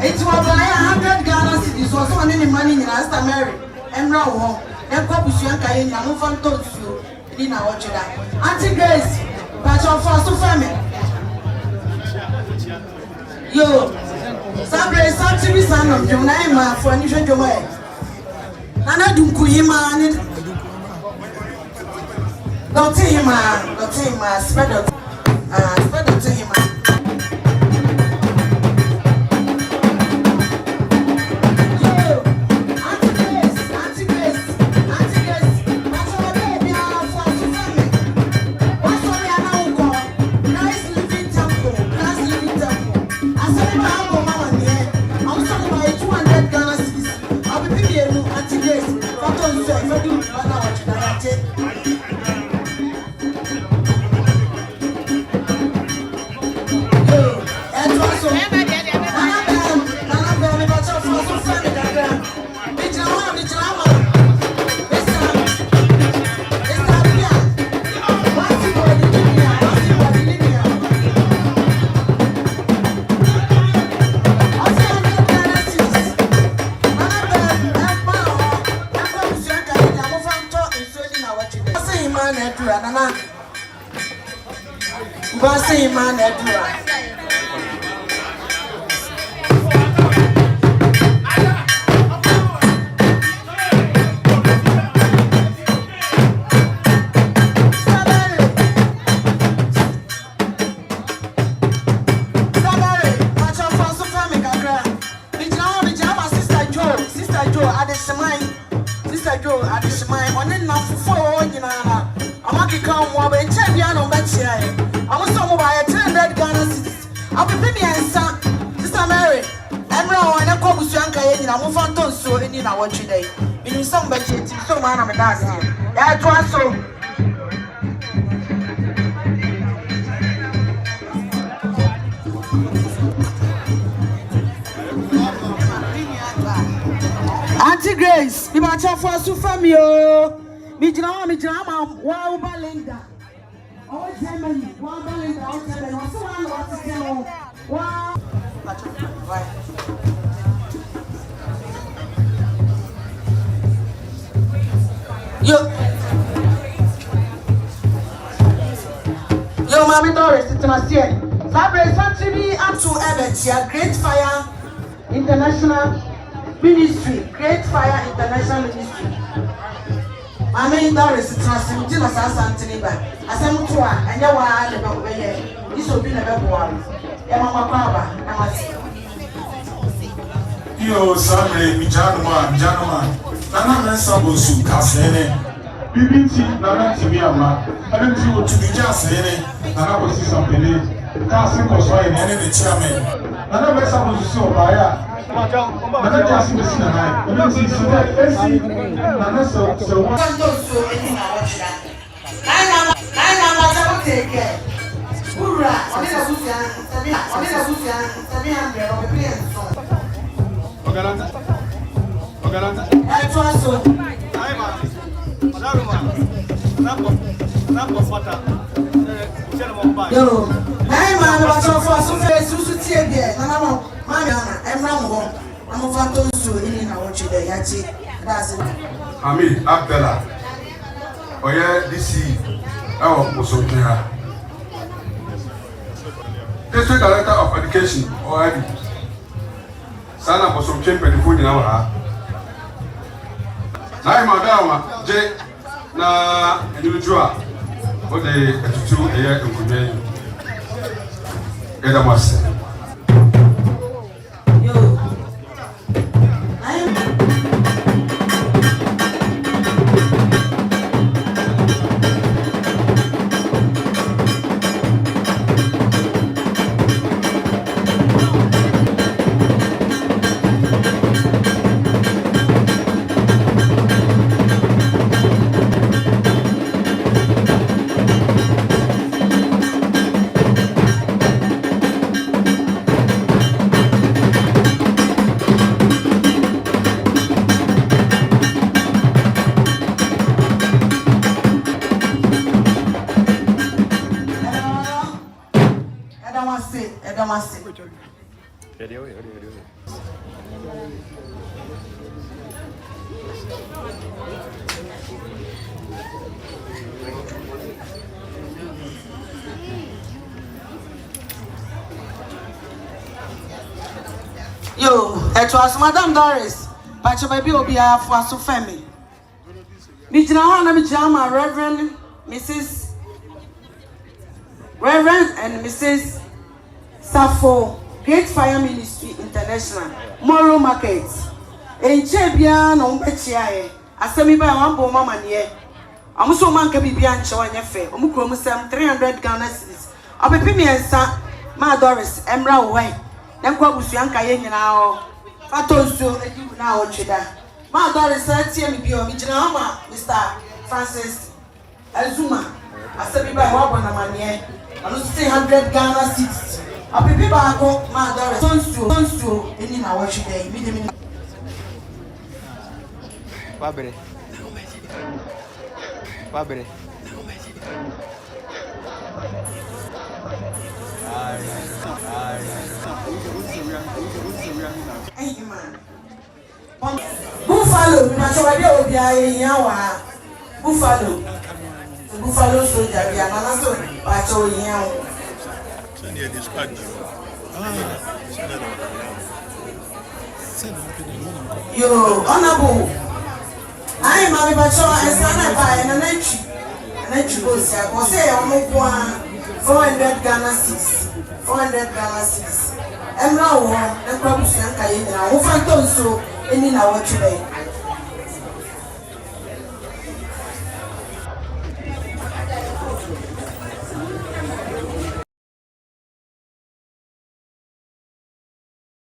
A: It's what buy 100 Ghana cedis or so any money in Master Mary and Raw and Copusianka in Yamufan Totsu in our Chida. Auntie Grace, patch of first family. Yo, Sabre Santi son of Jonaima for an issue away. Nana Dunkuyima, don't see him, spread it to him. Edura, Nana. Bossy Hemaa Edura. Sister Joe, I just mind on enough for you know. I'm not come over and champion on that chair. I was somewhere by a 10 Ghana cities. I'll be baby and son, Sister Mary. I'm now and I come with Yanka and I'm moving on so in our today. In some budget, so man, I'm a dance. Yeah, it was so. Auntie Grace, you might have for so from you. Me drama, wow, Balinda. Oh, Germany, wow, Balinda, oh, Germany, what's the one what to tell? Wow. Yo, Mommy Doris, it's my dear. Celebrate TV up to Agyei, Great Fire International Ministry, Great Fire International Ministry. Mommy Doris, it's my sister, Santiniba. I said, Mutua, and you are the way. This will be the one. Emma Baba,
E: Yo, Sabre, Janoma, Nana Mensabosu, Casene, BBT, Nana Tibiama, I don't know to be just in it, Nana was something, Casting was right in any chairman. Nana Mensabosu, so by Nana just in the scene, I don't see so that Nana so one.
A: Take care. Hurrah! On est la soutien,
E: Ami Abdallah, Oye DC, Musokia. District Director of Education, OID. Sana BonokyempemTV OldbogaTv. Na madama J na Enujua. Ode etutu eye nkunye. Edamase.
A: Yo, it was Madame Doris, but your baby will be a for so family. Mijana, Reverend and Mrs. Safo, Great Fire Ministry International, Moro Market. In Chebian on Achiaa, Asemi by one bomb mama near. I'm so man can be beyond showing your fair. 300 Ghana cities. I'll be Pimmy and Sa, my Doris, Emra away. Then go with Yanka now. Fatos to now, Chida. My Doris said, TMB, Mr. Francis Azuma. Asemi by one woman near. I'm 300 Ghana cities. I'll be back home, my Doris. Don't to in our today.
F: Pabre.
A: Buffalo, Buffalo. Buffalo soldier bi anana so ba cho yen. Yo, honorable. I am a bacho and sana by an nature go say I'm 400 Ghana cedis. 400 Ghana cedis. And now the problem is that I so any now what you